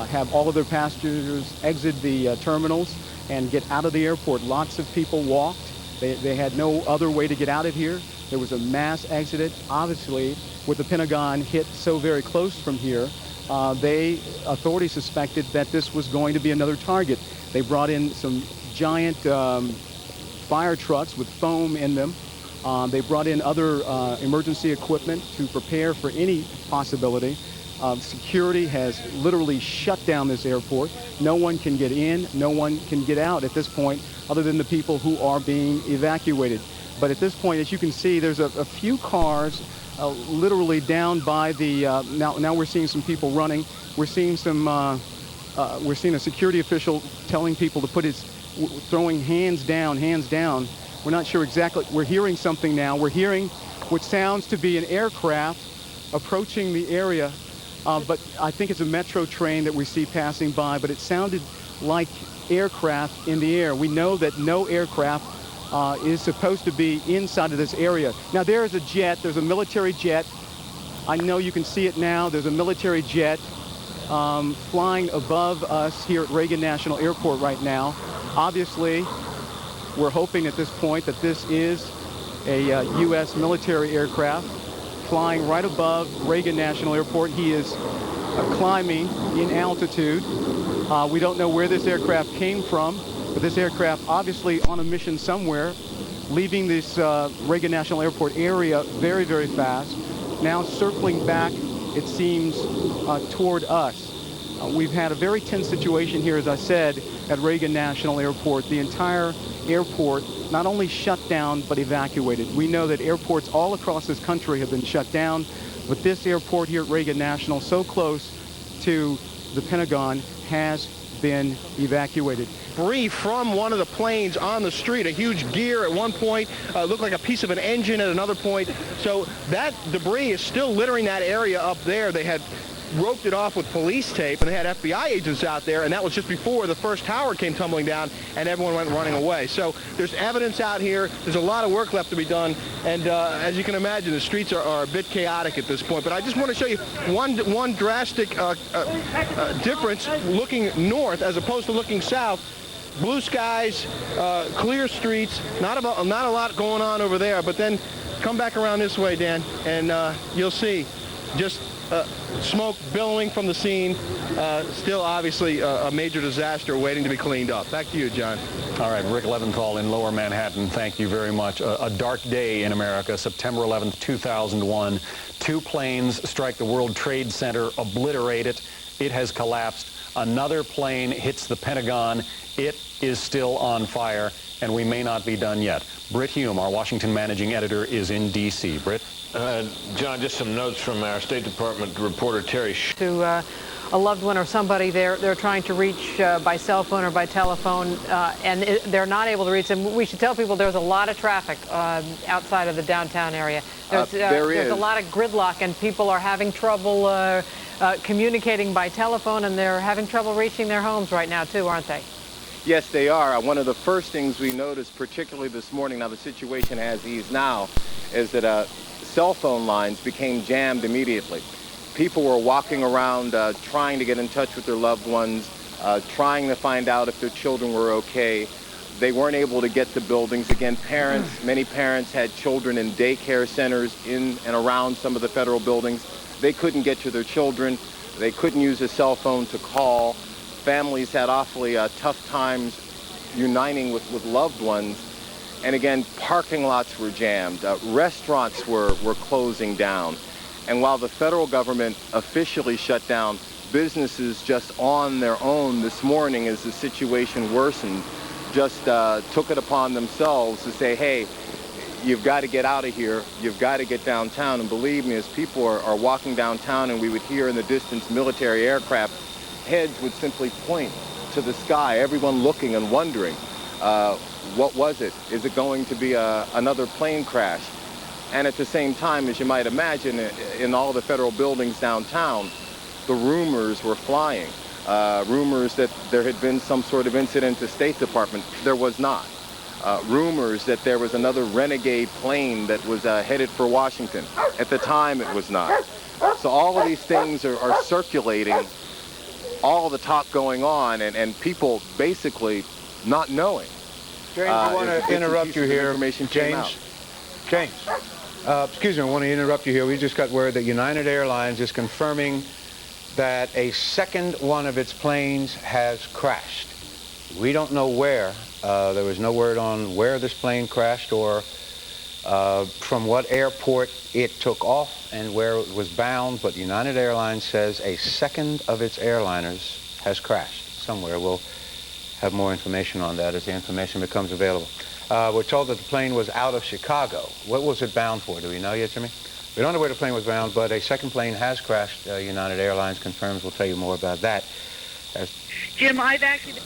have all of their passengers exit the terminals and get out of the airport. Lots of people walked. They had no other way to get out of here. There was a mass exodus. Obviously, with the Pentagon hit so very close from here, authorities suspected that this was going to be another target. They brought in some giant fire trucks with foam in them. They brought in other emergency equipment to prepare for any possibility. Security has literally shut down this airport. No one can get in, no one can get out at this point other than the people who are being evacuated. But at this point, as you can see, there's a few cars literally down by the, now we're seeing some people running. We're seeing we're seeing a security official telling people to put throwing hands down, hands down. We're not sure exactly, we're hearing something now. We're hearing what sounds to be an aircraft approaching the area. But I think it's a metro train that we see passing by, but it sounded like aircraft in the air. We know that no aircraft is supposed to be inside of this area. Now there is a jet, there's a military jet. I know you can see it now. There's a military jet flying above us here at Reagan National Airport right now. Obviously, we're hoping at this point that this is a U.S. military aircraft flying right above Reagan National Airport. He is climbing in altitude. We don't know where this aircraft came from, but this aircraft obviously on a mission somewhere, leaving this Reagan National Airport area very, very fast. Now circling back, it seems, toward us. We've had a very tense situation here, as I said, at Reagan National Airport. The entire airport not only shut down, but evacuated. We know that airports all across this country have been shut down, but this airport here at Reagan National, so close to the Pentagon, has been evacuated. Debris from one of the planes on the street, a huge gear at one point, looked like a piece of an engine at another point. So that debris is still littering that area up there. They had roped it off with police tape, and they had FBI agents out there, and that was just before the first tower came tumbling down and everyone went running away. So there's evidence out here. There's a lot of work left to be done, and as you can imagine, the streets are a bit chaotic at this point. But I just want to show you one drastic difference looking north as opposed to looking south. Blue skies, clear streets, not a lot going on over there, but then come back around this way, Dan, and you'll see just smoke billowing from the scene. Still obviously a major disaster waiting to be cleaned up. Back to you, John. All right, Rick Leventhal in Lower Manhattan, thank you very much. A dark day in America, September 11th, 2001. 2 planes strike the World Trade Center, obliterate it. It has collapsed. Another plane hits the Pentagon. It is still on fire, and we may not be done yet. Britt Hume, our Washington managing editor, is in D.C. Britt? John, just some notes from our State Department reporter, Terry. To a loved one or somebody they're trying to reach by cell phone or by telephone, and they're not able to reach them. We should tell people there's a lot of traffic outside of the downtown area. There's a lot of gridlock, and people are having trouble communicating by telephone, and they're having trouble reaching their homes right now, too, aren't they? Yes, they are. One of the first things we noticed, particularly this morning, now the situation has eased now, is that cell phone lines became jammed immediately. People were walking around trying to get in touch with their loved ones, trying to find out if their children were okay. They weren't able to get to buildings. Again, many parents had children in daycare centers in and around some of the federal buildings. They couldn't get to their children. They couldn't use a cell phone to call. Families had awfully tough times uniting with loved ones. And again, parking lots were jammed. Restaurants were closing down. And while the federal government officially shut down, businesses just on their own this morning, as the situation worsened, just took it upon themselves to say, hey, you've got to get out of here. You've got to get downtown. And believe me, as people are walking downtown and we would hear in the distance military aircraft, heads would simply point to the sky, everyone looking and wondering, what was it? Is it going to be another plane crash? And at the same time, as you might imagine, in all the federal buildings downtown, the rumors were flying. Rumors that there had been some sort of incident at the State Department. There was not. Rumors that there was another renegade plane that was headed for Washington. At the time, it was not. So all of these things are circulating, all of the talk going on, and people basically not knowing. James, I want to interrupt you here. James, excuse me, I want to interrupt you here. We just got word that United Airlines is confirming that a second one of its planes has crashed. We don't know where. There was no word on where this plane crashed or from what airport it took off and where it was bound, but United Airlines says a second of its airliners has crashed somewhere. We'll have more information on that as the information becomes available. We're told that the plane was out of Chicago. What was it bound for? Do we know yet, Jimmy? We don't know where the plane was bound, but a second plane has crashed. United Airlines confirms. We'll tell you more about that. Jim, I've actually...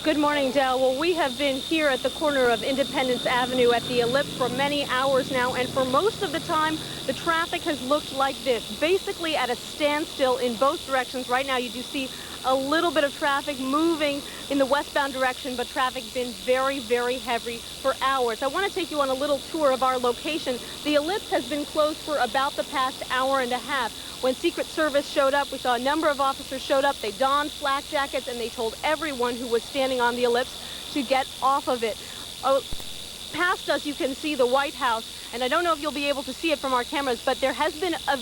Good morning, Dell. Well, we have been here at the corner of Independence Avenue at the Ellipse for many hours now, and for most of the time, the traffic has looked like this, basically at a standstill in both directions. Right now, you do see a little bit of traffic moving in the westbound direction, but traffic's been very, very heavy for hours. I want to take you on a little tour of our location. The Ellipse has been closed for about the past hour and a half. When Secret Service showed up, we saw a number of officers showed up. They donned flak jackets and they told everyone who was standing on the Ellipse to get off of it. Past us, you can see the White House, and I don't know if you'll be able to see it from our cameras, but there has been a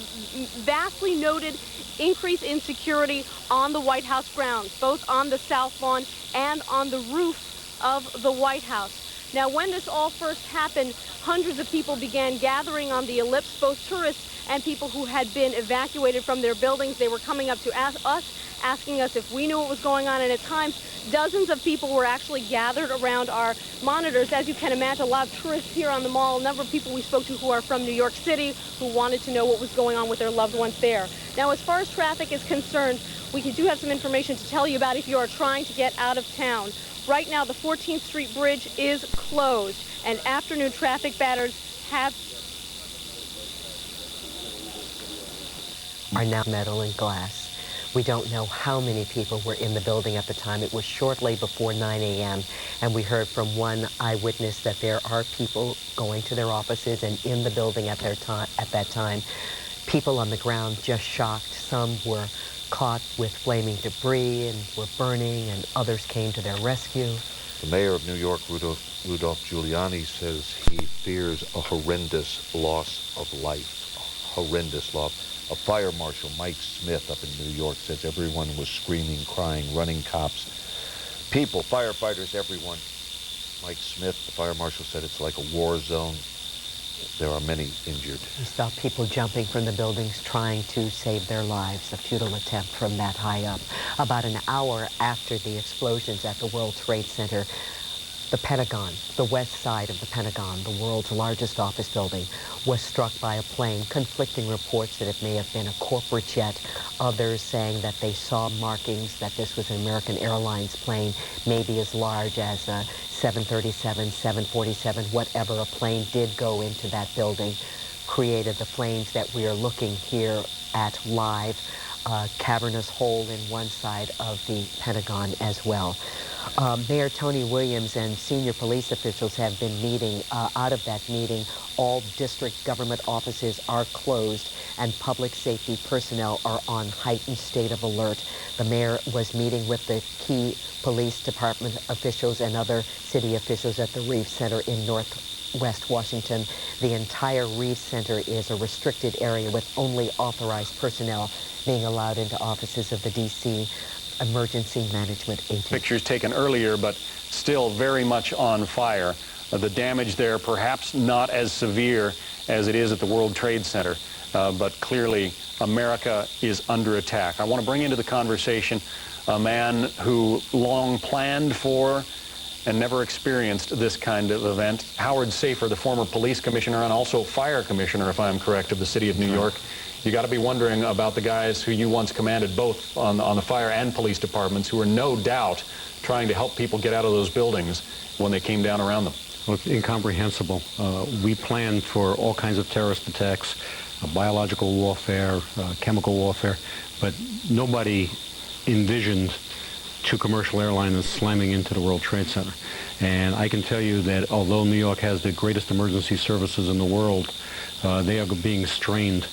vastly noted increase in security on the White House grounds, both on the South Lawn and on the roof of the White House. Now, when this all first happened, hundreds of people began gathering on the Ellipse, both tourists and people who had been evacuated from their buildings. They were coming up to us, asking us if we knew what was going on, and at times, dozens of people were actually gathered around our monitors. As you can imagine, a lot of tourists here on the mall, a number of people we spoke to who are from New York City who wanted to know what was going on with their loved ones there. Now, as far as traffic is concerned, we do have some information to tell you about if you are trying to get out of town. Right now, the 14th Street Bridge is closed, and afternoon traffic patterns are now metal and glass. We don't know how many people were in the building at the time. It was shortly before 9 a.m. and we heard from one eyewitness that there are people going to their offices and in the building at that time. People on the ground just shocked. Some were caught with flaming debris and were burning, and others came to their rescue. The mayor of New York, Rudolph Giuliani, says he fears a horrendous loss of life, a horrendous loss. A fire marshal, Mike Smith, up in New York, says everyone was screaming, crying, running cops. People, firefighters, everyone. Mike Smith, the fire marshal, said it's like a war zone. There are many injured. We saw people jumping from the buildings trying to save their lives, a futile attempt from that high up. About an hour after the explosions at the World Trade Center, the Pentagon, the west side of the Pentagon, the world's largest office building, was struck by a plane. Conflicting reports that it may have been a corporate jet. Others saying that they saw markings that this was an American Airlines plane, maybe as large as a 737, 747, whatever. A plane did go into that building, created the flames that we are looking here at live. cavernous hole in one side of the Pentagon as well. Mayor Tony Williams and senior police officials have been meeting. Out of that meeting, all district government offices are closed and public safety personnel are on heightened state of alert. The mayor was meeting with the key police department officials and other city officials at the Reeve Center in Northwest Washington. The entire Reeve Center is a restricted area with only authorized personnel being allowed into offices of the D.C. Emergency Management Agency. Pictures taken earlier, but still very much on fire. The damage there perhaps not as severe as it is at the World Trade Center, but clearly America is under attack. I want to bring into the conversation a man who long planned for and never experienced this kind of event. Howard Safer, the former police commissioner and also fire commissioner, if I'm correct, of the city of New York. You got to be wondering about the guys who you once commanded both on the fire and police departments, who are no doubt trying to help people get out of those buildings when they came down around them. Well, it's incomprehensible. We planned for all kinds of terrorist attacks, biological warfare, chemical warfare, but nobody envisioned two commercial airliners slamming into the World Trade Center. And I can tell you that although New York has the greatest emergency services in the world, they are being strained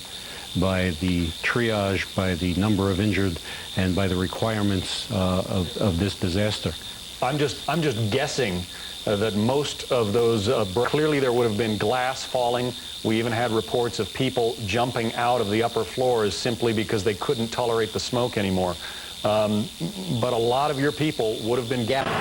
by the triage, by the number of injured, and by the requirements of this disaster. I'm just guessing that most of those, clearly there would have been glass falling. We even had reports of people jumping out of the upper floors simply because they couldn't tolerate the smoke anymore. But a lot of your people would have been gathered.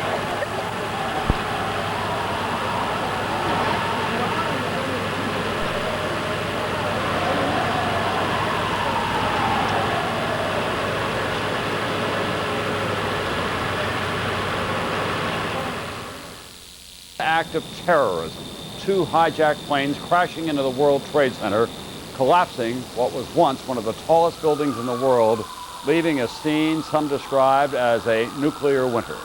Act of terrorism. Two hijacked planes crashing into the World Trade Center, collapsing what was once one of the tallest buildings in the world, leaving a scene some described as a nuclear winter.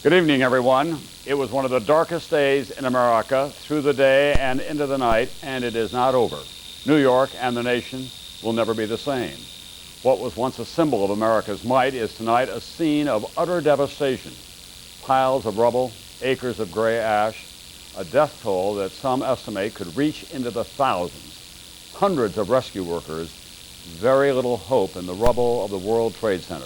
Good evening, everyone. It was one of the darkest days in America through the day and into the night, and it is not over. New York and the nation will never be the same. What was once a symbol of America's might is tonight a scene of utter devastation. Piles of rubble, acres of gray ash, a death toll that some estimate could reach into the thousands. Hundreds of rescue workers, very little hope in the rubble of the World Trade Center.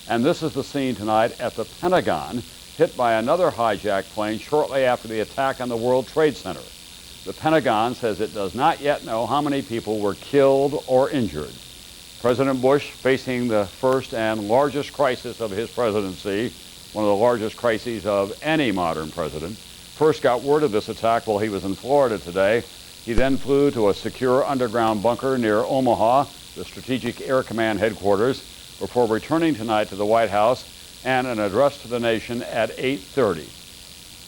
And this is the scene tonight at the Pentagon, hit by another hijacked plane shortly after the attack on the World Trade Center. The Pentagon says it does not yet know how many people were killed or injured. President Bush, facing the first and largest crisis of his presidency, one of the largest crises of any modern president, first got word of this attack while he was in Florida today. He then flew to a secure underground bunker near Omaha, the Strategic Air Command headquarters, before returning tonight to the White House and an address to the nation at 8:30.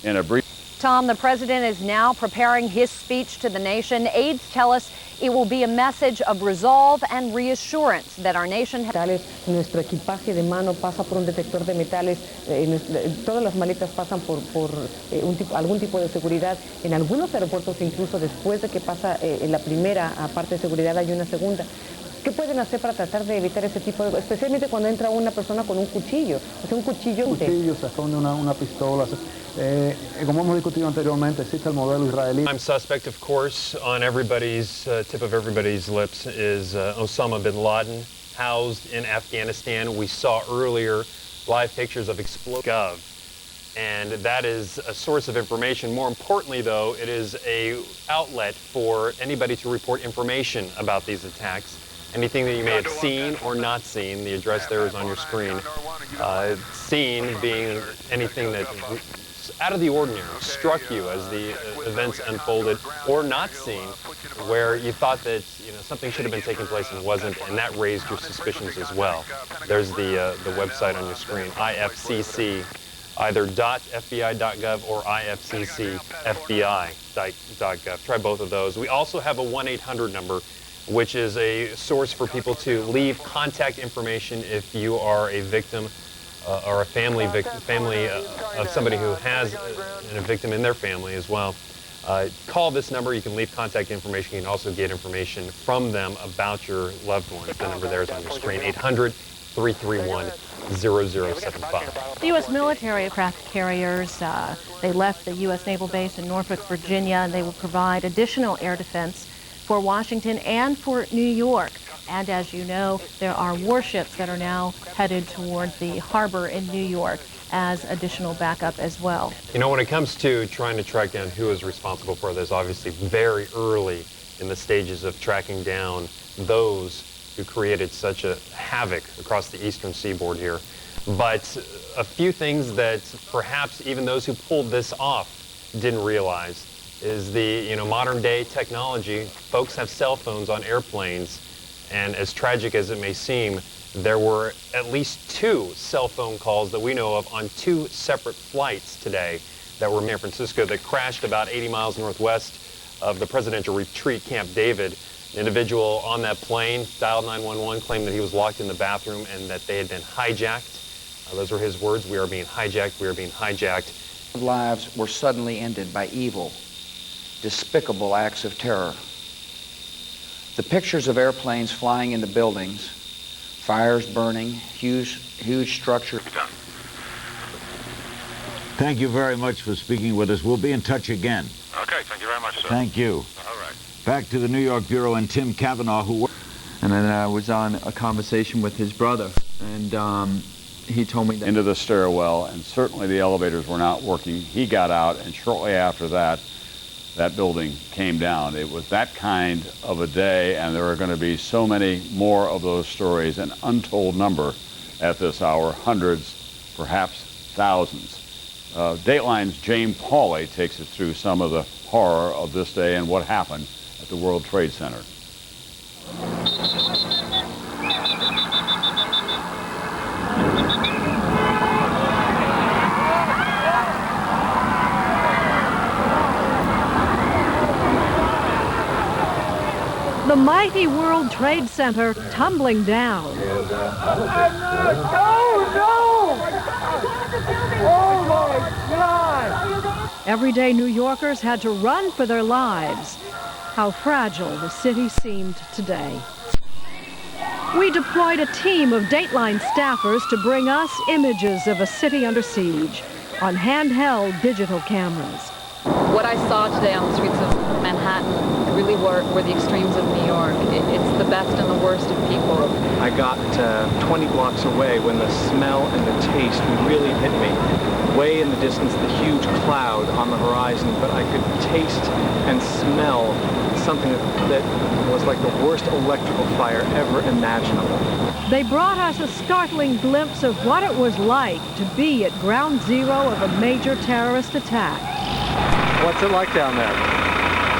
In a brief... Tom, the president is now preparing his speech to the nation. Aides tell us it will be a message of resolve and reassurance that our nation has... Nuestro equipaje de mano pasa por un detector de metales. Todas las maletas pasan por algún tipo de seguridad. En algunos aeropuertos, incluso después de que pasa la primera parte de seguridad, hay una segunda. ¿Qué pueden hacer para tratar de evitar ese tipo de... especialmente cuando entra una persona con un cuchillo? O sea, un cuchillo... Se esconde una pistola. Como hemos discutido anteriormente, existe el modelo israelí. Prime suspect, of course, on everybody's tip of everybody's lips is Osama bin Laden, housed in Afghanistan. We saw earlier live pictures of Gov, and that is a source of information. More importantly, though, it is an outlet for anybody to report information about these attacks. Anything that you may have seen or not seen, the address there is on your screen. Seen being anything that out of the ordinary struck you as the events unfolded, or not seen, where you thought that something should have been taking place and it wasn't, and that raised your suspicions as well. There's the website on your screen, IFCC, either .fbi.gov or IFCC.fbi.gov. Try both of those. We also have a 1-800 number, which is a source for people to leave contact information if you are a victim or a family of somebody who has a victim in their family as well, call this number. You can leave contact information. You can also get information from them about your loved ones. The number there is on your screen, 800-331-0075. The U.S. military aircraft carriers, they left the U.S. Naval Base in Norfolk, Virginia, and they will provide additional air defense for Washington and for New York. And as you know, there are warships that are now headed toward the harbor in New York as additional backup as well. You know, when it comes to trying to track down who is responsible for this, obviously very early in the stages of tracking down those who created such a havoc across the eastern seaboard here. But a few things that perhaps even those who pulled this off didn't realize is the modern day technology. Folks have cell phones on airplanes, and as tragic as it may seem, there were at least 2 cell phone calls that we know of on 2 separate flights today that were in San Francisco that crashed about 80 miles northwest of the presidential retreat Camp David. An individual on that plane dialed 911, claimed that he was locked in the bathroom and that they had been hijacked. Those were his words: "We are being hijacked, we are being hijacked." Lives were suddenly ended by evil, despicable acts of terror. The pictures of airplanes flying into buildings, fires burning, huge structures. Thank you very much for speaking with us. We'll be in touch again. Okay, thank you very much, sir. Thank you. All right. Back to the New York Bureau and Tim Cavanaugh, who... And then I was on a conversation with his brother, and he told me that... Into the stairwell, and certainly the elevators were not working. He got out, and shortly after that, that building came down. It was that kind of a day, and there are going to be so many more of those stories, an untold number at this hour, hundreds, perhaps thousands. Dateline's Jane Pauley takes us through some of the horror of this day and what happened at the World Trade Center. The mighty World Trade Center tumbling down. Oh, no! Oh, my God! Everyday New Yorkers had to run for their lives. How fragile the city seemed today. We deployed a team of Dateline staffers to bring us images of a city under siege on handheld digital cameras. What I saw today on the streets of Manhattan really were the extremes of New York. It's the best and the worst of people. I got 20 blocks away when the smell and the taste really hit me. Way in the distance, the huge cloud on the horizon, but I could taste and smell something that was like the worst electrical fire ever imaginable. They brought us a startling glimpse of what it was like to be at ground zero of a major terrorist attack. What's it like down there?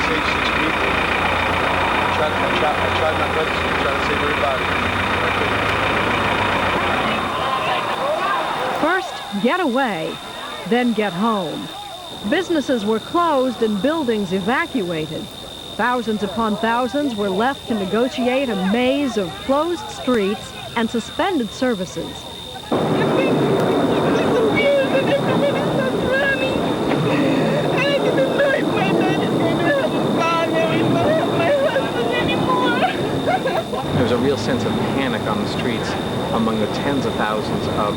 Saved 6 people. I tried my best to try to save everybody. First, get away, then get home. Businesses were closed and buildings evacuated. Thousands upon thousands were left to negotiate a maze of closed streets and suspended services. There was a real sense of panic on the streets among the tens of thousands of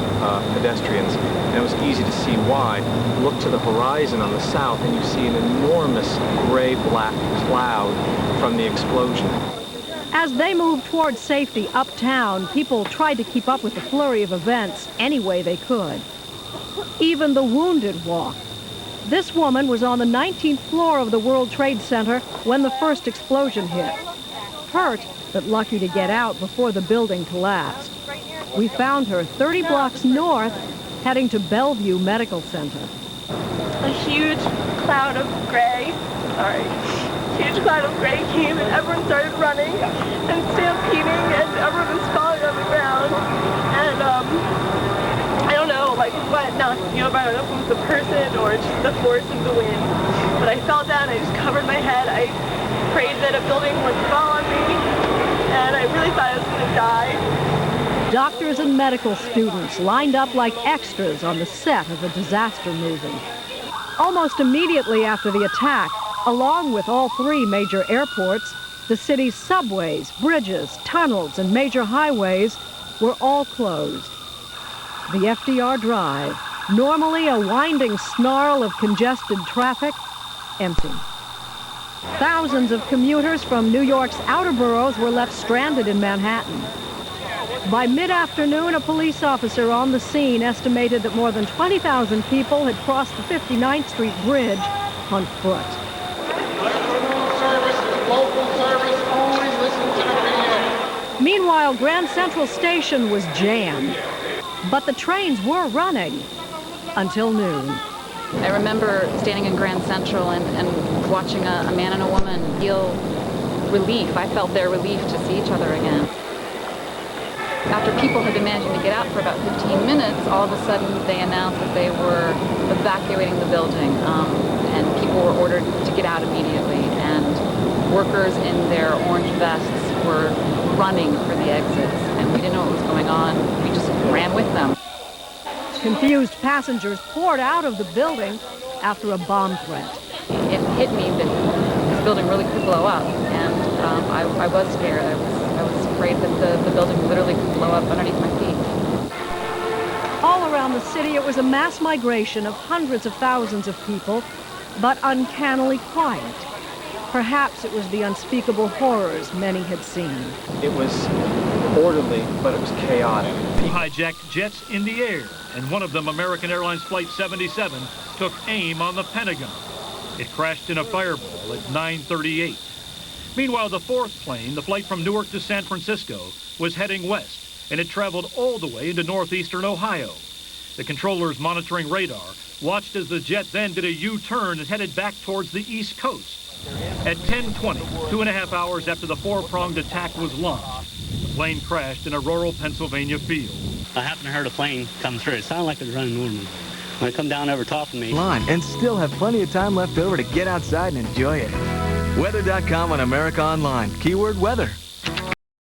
pedestrians, and it was easy to see why. Look to the horizon on the south, and you see an enormous gray-black cloud from the explosion. As they moved towards safety uptown, people tried to keep up with the flurry of events any way they could. Even the wounded walked. This woman was on the 19th floor of the World Trade Center when the first explosion hit. Hurt, but lucky to get out before the building collapsed. We found her 30 blocks north, heading to Bellevue Medical Center. A huge cloud of gray, huge cloud of gray came and everyone started running and stampeding and everyone was falling on the ground. And I don't know what knocked me over. I don't know if it was the person or just the force of the wind. But I fell down, I just covered my head. I prayed that a building would fall on me, and I really thought I was going to die. Doctors and medical students lined up like extras on the set of a disaster movie. Almost immediately after the attack, along with all three major airports, the city's subways, bridges, tunnels, and major highways were all closed. The FDR Drive, normally a winding snarl of congested traffic, empty. Thousands of commuters from New York's outer boroughs were left stranded in Manhattan. By mid-afternoon, a police officer on the scene estimated that more than 20,000 people had crossed the 59th Street Bridge on foot. Meanwhile, Grand Central Station was jammed, but the trains were running until noon. I remember standing in Grand Central and watching a man and a woman feel relief. I felt their relief to see each other again. After people had been managing to get out for about 15 minutes, all of a sudden they announced that they were evacuating the building, and people were ordered to get out immediately, and workers in their orange vests were running for the exits, and we didn't know what was going on. We just ran with them. Confused passengers poured out of the building after a bomb threat. It hit me that this building really could blow up, and I was scared. I was afraid that the building literally could blow up underneath my feet. All around the city, it was a mass migration of hundreds of thousands of people, but uncannily quiet. Perhaps it was the unspeakable horrors many had seen. It was orderly, but it was chaotic. Hijacked jets in the air, and one of them, American Airlines Flight 77, took aim on the Pentagon. It crashed in a fireball at 9:38. Meanwhile, the fourth plane, the flight from Newark to San Francisco, was heading west, and it traveled all the way into northeastern Ohio. The controllers monitoring radar watched as the jet then did a U-turn and headed back towards the East Coast. At 10:20, 2.5 hours after the four-pronged attack was launched, the plane crashed in a rural Pennsylvania field. I happened to hear a plane come through. It sounded like it was running normally. When it come down over top of me. And still have plenty of time left over to get outside and enjoy it. Weather.com on America Online. Keyword weather.